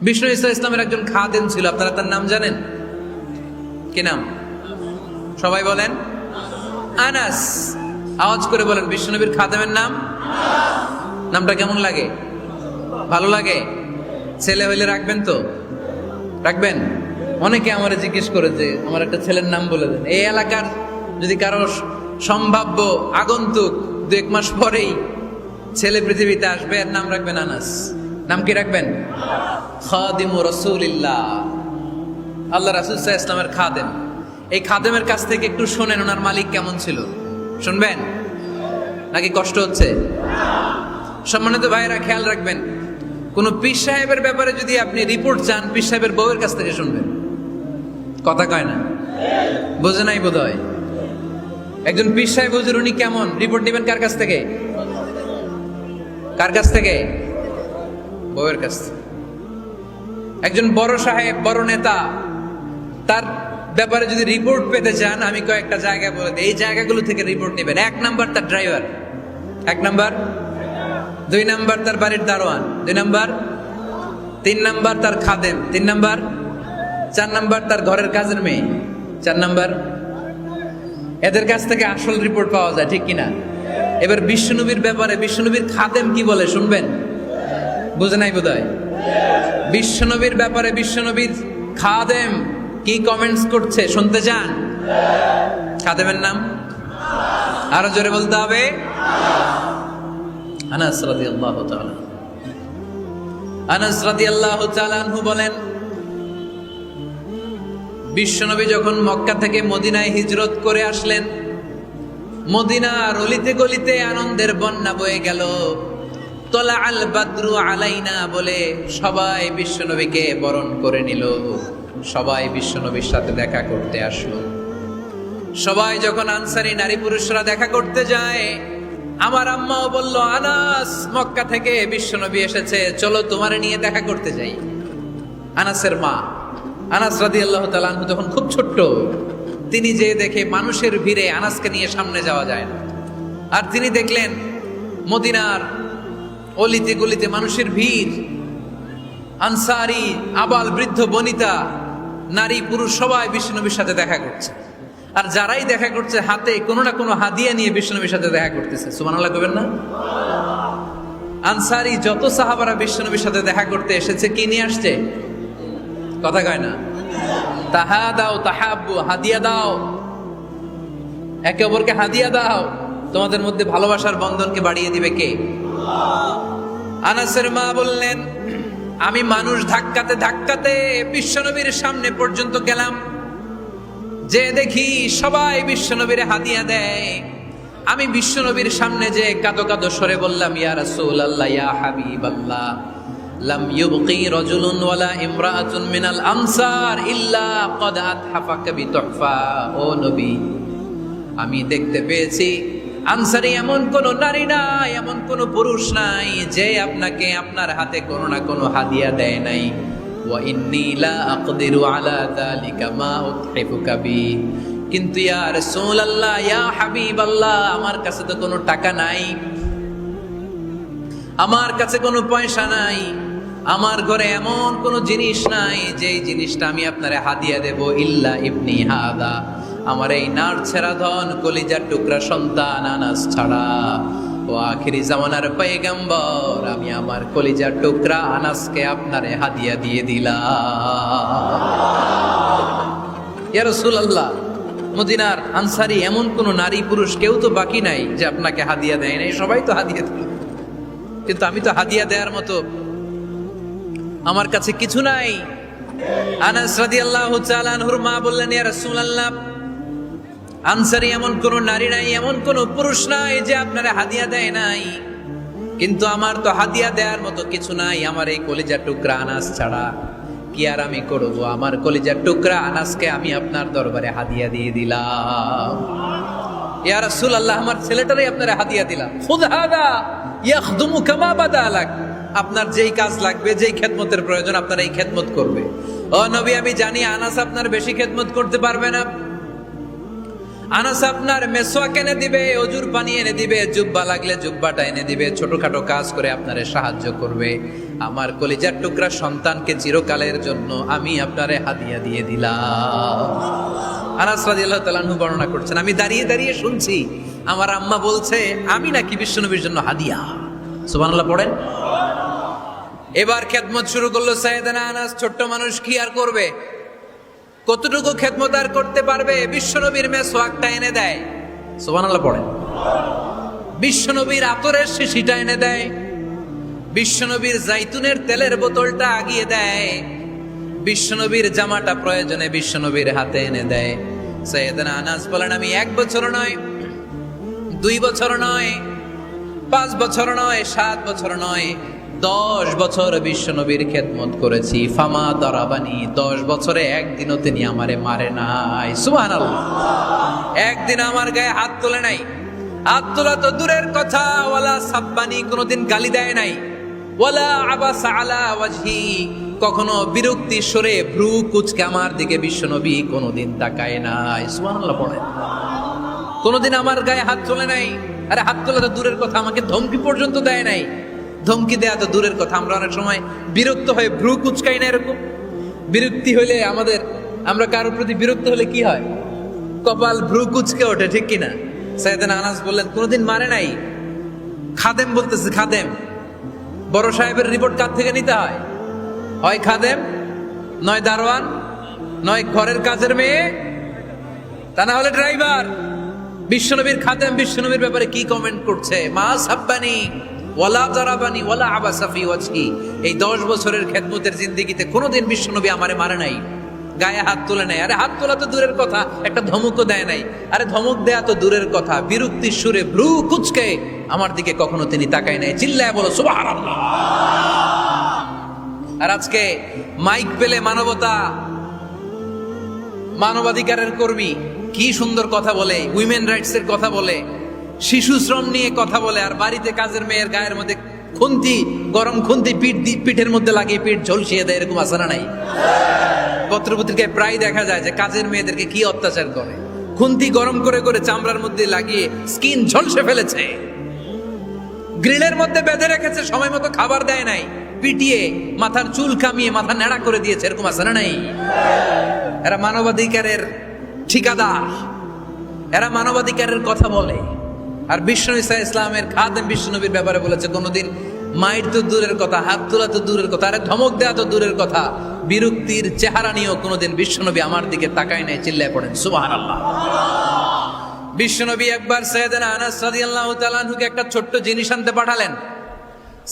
বিষ্ণু ঈসা ইসলামের একজন খাদেম ছিল, আপনারা তার নাম জানেন? কি নাম? সবাই বলেন আনাস। আওয়াজ করে বলেন, বিশ্বনবীর খাদেমের নাম। নামটা কেমন লাগে? ভালো লাগে? ছেলে হইলে রাখবেন তো? রাখবেন? অনেকে আমার জিজ্ঞেস করে যে আমার একটা ছেলের নাম বলে দেন। এই এলাকার যদি কারো সম্ভাব্য আগন্তুক 2-1 মাস পরেই ছেলে পৃথিবীতে আসবে, এর নাম রাখবেন আনাস। নাম কি রাখবেন? খাদিমু রাসূলিল্লাহ, আল্লাহ রাসূল সাল্লাল্লাহু আলাইহি ওয়াসাল্লামের খাদেম। এই খাদেমের কাছ থেকে একটু শোনেন ওনার মালিক কেমন ছিল। শুনবেন নাকি কষ্ট হচ্ছে? সম্মানিত ভাইয়েরা, খেয়াল রাখবেন, কোন পীর সাহেবের ব্যাপারে যদি আপনি রিপোর্ট চান, পীর সাহেবের বউয়ের কাছ থেকে শুনবেন। কথা কয় না? বোঝে নাই বোধ হয়। একজন পীর সাহেব হুজুর উনি কেমন, রিপোর্ট নেবেন কার কাছ থেকে? কার কাছ থেকে? বউয়ের কাছ থেকে। একজন বড় সাহেব, বড় নেতা, তার ব্যাপারে যদি রিপোর্ট পেতে চান, আমি কয়েকটা জায়গা বলে দিই, এই জায়গাগুলো থেকে রিপোর্ট নেবেন। 1 নাম্বার তার ড্রাইভার, 1 নাম্বার। 2 নাম্বার তার বাড়ির দারোয়ান, 2 নাম্বার। 3 নাম্বার তার খাদেম, 3 নাম্বার। 4 নাম্বার তার ঘরের কাজের মেয়ে, 4 নাম্বার। এদের কাছ থেকে আসল রিপোর্ট পাওয়া যায়, ঠিক কিনা? এবার বিশ্বনবীর ব্যাপারে বিশ্বনবীর খাদেম কি বলে শুনবেন? বুঝে নাই বোধ হয়। বিশ্বনবীর ব্যাপারে বিশ্বনবীর খাদেম কি কমেন্টস করছে শুনতে চান? খাদেমের নাম আরো জোরে বলতে হবে। আনাস রাদিয়াল্লাহু তাআলা, আনাস রাদিয়াল্লাহু তাআলা আনহু বলেন, বিশ্বনবী যখন মক্কা থেকে মদিনায় হিজরত করে আসলেন, মদিনার অলিতে গলিতে আনন্দের বন্যা বয়ে গেল। তলা আল বাদরু আলাইনা বলে সবাই বিশ্বনবীকে বরণ করে নিল, সবাই বিশ্বনবীর সাথে দেখা করতে আসলো। সবাই যখন আনসারী নারী পুরুষরা দেখা করতে যায়, আমার আম্মাও বলল, আনাস, মক্কা থেকে বিশ্বনবী এসেছে, চলো তোমারে নিয়ে দেখা করতে যাই। আনাসের মা আনাস রাদিয়াল্লাহু তাআলা আনহু তখন খুব ছোট্ট, তিনি যে দেখে মানুষের ভিড়ে আনাসকে নিয়ে সামনে যাওয়া যায় না। আর তিনি দেখলেন মদিনার অলিতে গলিতে মানুষের ভিড়, আনসারী, আবাল বৃদ্ধ বনিতা, নারী পুরুষ সবাই বিশ্বনবীর সাথে দেখা করছে। আর যারাই দেখা করছে হাতে কোনো না কোনো হাদিয়া নিয়ে বিশ্বনবীর সাথে দেখা করতেছে। সুবহানাল্লাহ কইবেন না? আনসারী যত সাহাবারা বিশ্বনবীর সাথে দেখা করতে এসেছে, কি নিয়ে আসছে? কথা কয় না? তাহাদাও তাহাব্বু, হাদিয়া দাও, একে অপরকে হাদিয়া দাও। তোমাদের মধ্যে ভালোবাসার বন্ধনকে বাড়িয়ে দিবে কে? আনাসের মা বললেন, আমি মানুষ ধাক্কাতে ধাক্কাতে বিশ্বনবীর সামনে পর্যন্ত গেলাম, যে দেখি সবাই বিশ্বনবীর হাদিয়া দেয়। আমি বিশ্বনবীর সামনে যে কাঁদো কাঁদো সরে বললাম, ইয়া রাসূলুল্লাহ, ইয়া হাবিবাল্লাহ, লাম ইউবকি রাজুলুন ওয়ালা ইমরাআতুন মিনাল আমসার ইল্লা ক্বাদ আতহাফাকা বিতুহফা। ও নবী, আমি দেখতে পেয়েছি আনসারী এমন কোন নারী নাই, এমন কোন পুরুষ নাই যে আপনাকে আপনার হাতে কোনো না কোনো হাদিয়া দেয় নাই। ওয়া ইন্নী লা আকদিরু আলা যালিকা মা উতহিফুকা বি। কিন্তু ইয়া রাসূলুল্লাহ, ইয়া হাবিবাল্লাহ, আমার কাছে তো কোনো টাকা নাই, আমার কাছে কোনো পয়সা নাই, আমার ঘরে এমন কোনো জিনিস নাই যেই জিনিসটা আমি আপনারে হাদিয়া দেব, ইল্লা ইবনি হাদা, আমার এই নার ছেঁড়া ধন কলিজার টুকরা সন্তান আনাস ছাড়া। ও আখিরি জামানার পয়গম্বর, আমি আমার কলিজার টুকরা আনাসকে আপনারে হাদিয়া দিয়ে দিলাম। ইয়া রাসূলুল্লাহ, মদিনার আনসারী এমন কোন নারী পুরুষ কেউ তো বাকি নাই যে আপনাকে হাদিয়া দেয় নাই, সবাই তো হাদিয়া দিল, কিন্তু আমি তো হাদিয়া দেওয়ার মতো আমার কাছে কিছু নাই। আনাস রাদিয়াল্লাহু তাআলা আনহুর মা বললেন, ইয়া রাসূলুল্লাহ, আনসারী এমন কোন নারী নাই, এমন কোন পুরুষ নাই যে আপনারে হাদিয়া দেয় নাই, কিন্তু আমার তো হাদিয়া দেওয়ার মতো কিছু নাই আমার এই কলিজার টুকরা আনাস ছাড়া। কি আর আমি করব, আমার কলিজার টুকরা আনাসকে আমি আপনার দরবারে হাদিয়া দিয়ে দিলাম। ইয়া রাসূলুল্লাহ, আমার ছেলেটারই আপনারে হাদিয়া দিলাম। খুদ হাদা ইয়াখদুমু কামা বাদা লাক, আপনার যেই কাজ লাগবে, যেই খেদমতের প্রয়োজন, আপনার এই খেদমত করবে। ও নবী, আমি জানি আনাস আপনার বেশি খেদমত করতে পারবে না, আনাস আপনার মেসওয়াক এনে দিবে, অজুর পানি এনে দিবে, জুব্বা লাগলে জুব্বাটা এনে দিবে, ছোটখাটো কাজ করে আপনারে সাহায্য করবে। আমার কলিজার টুকরা সন্তানকে চিরকালের জন্য আমি আপনারে হাদিয়া দিয়ে দিলাম। আনাস রাদিয়াল্লাহু তাআলা আনহু বর্ণনা করছেন, আমি দাঁড়িয়ে দাঁড়িয়ে শুনছি আমার আম্মা বলছে আমি নাকি বিশ্বনবীর জন্য হাদিয়া। সুবহানাল্লাহ পড়েন। এবার খেদমত শুরু করলো সাইয়েদনা আনাস। ছোট্ট মানুষ কি আর করবে, কতটুকু খেদমত আর করতে পারবে? বিশ্বনবীর মেসওয়াকটা এনে দেয়। সুবহানাল্লাহ পড়েন। বিশ্বনবীর আতরের শিশিটা এনে দেয়, বিশ্বনবীর জাইতুনের তেলের বোতলটা আগিয়ে দেয়, বিশ্বনবীর জামাটা প্রয়োজনে বিশ্বনবীর হাতে এনে দেয়। সাইয়েদনা আনাস বলেন, আমি 1 বছর নয়, 2 বছর নয়, 5 বছর নয়, 7 বছর নয়, 10 বছর বিশ্বনবীর খেদমত করেছি। ফামা দারাবানি, 10 বছরে একদিনও তিনি আমারে মারে নাই। সুবহানাল্লাহ। একদিন আমার গায়ে হাত তোলে নাই। হাত তোলা তো দূরের কথা, ওয়ালা সাব্বানি, কোনোদিন গালি দেয় নাই। ওয়ালা আবাসা আলা ওয়াজহি, কখনো বিরক্তি সরে ভ্রু কুচকে আমার দিকে বিশ্বনবী কোনোদিন তাকায় নাই। সুবহানাল্লাহ পড়ে। কোনোদিন আমার গায়ে হাত তোলে নাই। আরে হাত তোলা তো দূরের কথা, আমাকে ধমকি পর্যন্ত দেয় নাই। ধমকি দেয়া তো দূরের কথা, আমরা অনেক সময় বিরক্ত হয়ে ভ্রু কুচকাই না। এরকম বিরক্তি হলে আমরা কারোর প্রতি বিরক্ত হলে কি হয়? কপাল ভ্রু কুচকে ওঠে, ঠিক কিনা? সাইয়েদনা আনাস বললেন কোনোদিন মারে নাই। খাদেম বলতেছে, খাদেম, বড় সাহেবের রিপোর্ট কার থেকে নিতে হয়? হয় খাদেম, নয় দারোয়ান, নয় ঘরের কাজের মেয়ে, তা না হলে ড্রাইভার। বিশ্বনবীর খাদেম বিশ্বনবীর ব্যাপারে কি কমেন্ট করছে? মা সাব্বানি ওয়ালা জারাবানি ওয়ালা আবাসা ফি ওয়াজহি। এই 10 বছরের খেদমতের জিন্দেগিতে কোনোদিন বিশ্বনবী আমারে মারে নাই, গায়ে হাত তোলে নাই। আরে হাত তোলা তো দূরের কথা, একটা ধমকও দেয় নাই। আরে ধমক দেয়া তো দূরের কথা, বিরক্তির সুরে ভ্রু কুচকে আমার দিকে কখনো তিনি তাকায় নাই। চিল্লায় বলো সুবহানাল্লাহ। আর আজকে মাইক পেলে মানবতা, মানবাধিকারের কর্মী কি সুন্দর কথা বলে, উইমেন রাইটস এর কথা বলে, শিশু শ্রম নিয়ে কথা বলে, আর বাড়িতে কাজের মেয়ের গায়ের মধ্যে খুন্তি, গরম খুন্তি পিঠের মধ্যে লাগিয়ে পিঠ ঝলসিয়ে দেয়। এরকম আছে না নাই? পত্রপত্রিকায় প্রায় দেখা যায় যে কাজের মেয়েদেরকে কি অত্যাচার করে। খুন্তি গরম করে করে চামড়ার মধ্যে লাগিয়ে স্কিন ঝলসে ফেলেছে, গ্রিলের মধ্যে বেঁধে রেখেছে, সময় মতো খাবার দেয় নাই, পিটিয়ে মাথার চুল কামিয়ে মাথা নেড়া করে দিয়েছে। এরকম আছে না নাই? এরা মানবাধিকারের ঠিকাদার, এরা মানবাধিকারের কথা বলে। আর বিশ্বনবী সাল্লাল্লাহু আলাইহি ইসলামের খাদেম বিশ্বনবীর ব্যাপারে বলেছে কোনোদিন মাইর তো দূরের কথা, হাত তোলা তো দূরের কথা, আরে ধমক দেয়া তো দূরের কথা, বিরক্তির চেহারা নিয়েও কোনোদিন বিশ্বনবী আমার দিকে তাকায় নাই। চিল্লায় পড়েন সুবহানাল্লাহ। বিশ্বনবী একবার সাইয়েদনা আনাস রাদিয়াল্লাহু তাআলা আনহুকে একটা ছোট্ট জিনিস আনতে পাঠালেন।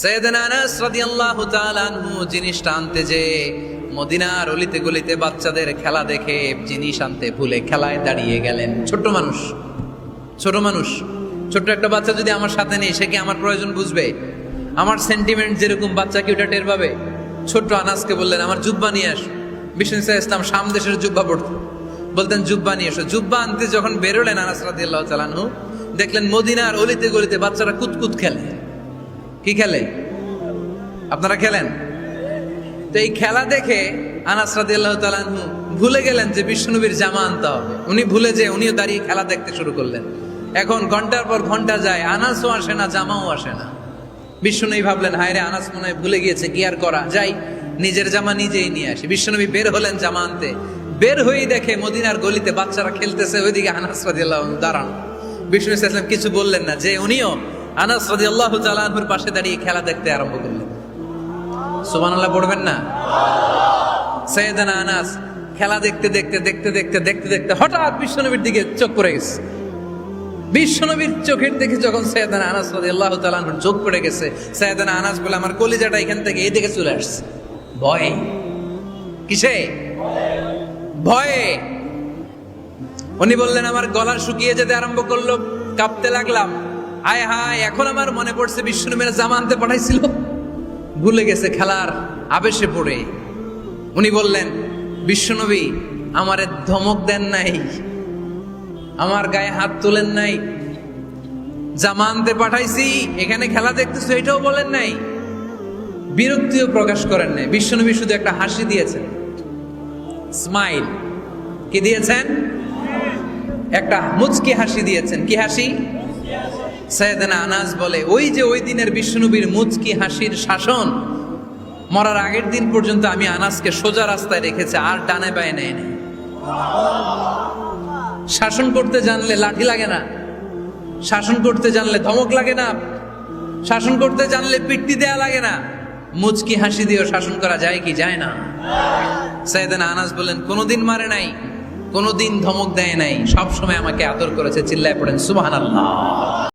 সাইয়েদনা আনাস রাদিয়াল্লাহু তাআলা আনহু জিনিসটা আনতে যে মদিনার অলিতে গলিতে বাচ্চাদের খেলা দেখে জিনিস আনতে ভুলে খেলায় দাঁড়িয়ে গেলেন। ছোট মানুষ, ছোট্ট একটা বাচ্চা যদি আমার সাথে নেই, সে কি আমার প্রয়োজন বুঝবে? আমার সেন্টিমেন্ট যেরকম, বাচ্চা কি ওটা টের পাবে? ছোট্ট আনাসকে বললেন আমার জুব্বা নিয়ে আস। বিষ্ণু ইসলাম শাম দেশের জুব্বা পড়তো, বলতেন জুব্বা নিয়ে এসো। জুব্বা আনতে যখন বেরোলেন আনাস রাদিয়াল্লাহু তাআলা আনহু, দেখলেন মদিনার অলিতে গলিতে বাচ্চারা কুতকুত খেলে। কি খেলে? আপনারা খেলেন তো? এই খেলা দেখে আনাস রাদিয়াল্লাহু তাআলা আনহু ভুলে গেলেন যে বিশ্বনবীর জামা আনতে হবে। উনি ভুলে যে উনিও দাঁড়িয়ে খেলা দেখতে শুরু করলেন। এখন ঘন্টার পর ঘন্টা যায়, আনাসও আসে না, জামাও আসে না। বিশ্বনবী ভাবলেন হায় রে, আনাস মনে হয় ভুলে গিয়েছে, কি আর করা যাই, নিজের জামা নিজেই নিয়ে আসি। বিশ্বনবী বের হলেন জামা আনতে। বের হয়েই দেখে মদিনার গলিতে বাচ্চারা খেলতেছে, ওইদিকে আনাস রাদিয়াল্লাহু আনহু দাঁড়ানো। বিষ্ণু ইসলাম কিছু বললেন না, যে উনিও আনাস রাদিয়াল্লাহু তাআলা আনহুর পাশে দাঁড়িয়ে খেলা দেখতে আরম্ভ করলেন। সুবহানাল্লাহ পড়বেন না? সাইয়েদনা আনাস খেলা দেখতে দেখতে হঠাৎ বিশ্বনবীর দিকে চোখ পড়ে গেছে। বিশ্বনবীর চোখের দেখে যখন সাইয়েদনা আনাস রাদিয়াল্লাহু তাআলা আনহুর চোখ পড়ে গেছে, সাইয়েদনা আনাস বলে আমার কলিজাটা এখান থেকে এই দিকে চলে আসছে। ভয়ে। কিসে? ভয়ে। উনি বললেন আমার গলা শুকিয়ে যেতে আরম্ভ করলো, কাঁপতে লাগলাম। হায় হায়, এখন আমার মনে পড়ছে বিশ্বনবীর জামা আনতে পাঠাইছিল, ভুলে গেছে খেলার আবেশে পড়ে। উনি বললেন বিশ্বনবী আমারে ধমক দেন নাই, আমার গায়ে হাত তোলেন নাই, জামা আনতে পাঠাইছি, এখানে খেলা দেখতেছো এটাও বলেন নাই, বিরক্তিও প্রকাশ করেন নাই। বিশ্বনবী শুধু একটা হাসি দিয়েছেন, স্মাইল। কি দিয়েছেন? একটা মুচকি হাসি দিয়েছেন। কি হাসি? সাইয়েদনা আনাস বলে, ওই যে ওই দিনের বিশ্বনবীর মুচকি হাসির শাসন, মরার আগের দিন পর্যন্ত আমি আনাসকে সোজা রাস্তায় রেখেছি, আর ডানে বায়ে নেয় না। শাসন করতে জানলে লাঠি লাগে না, শাসন করতে জানলে ধমক লাগে না, শাসন করতে জানলে পিট্টি দেয়া লাগে না। মুচকি হাসি দিয়েও শাসন করা যায় কি যায় না? সাইয়েদনা আনাস বলেন, কোনোদিন মারে নাই, কোনোদিন ধমক দেয় নাই, সব সময় আমাকে আদর করেছে। চিল্লায় পড়েন সুবহানাল্লাহ।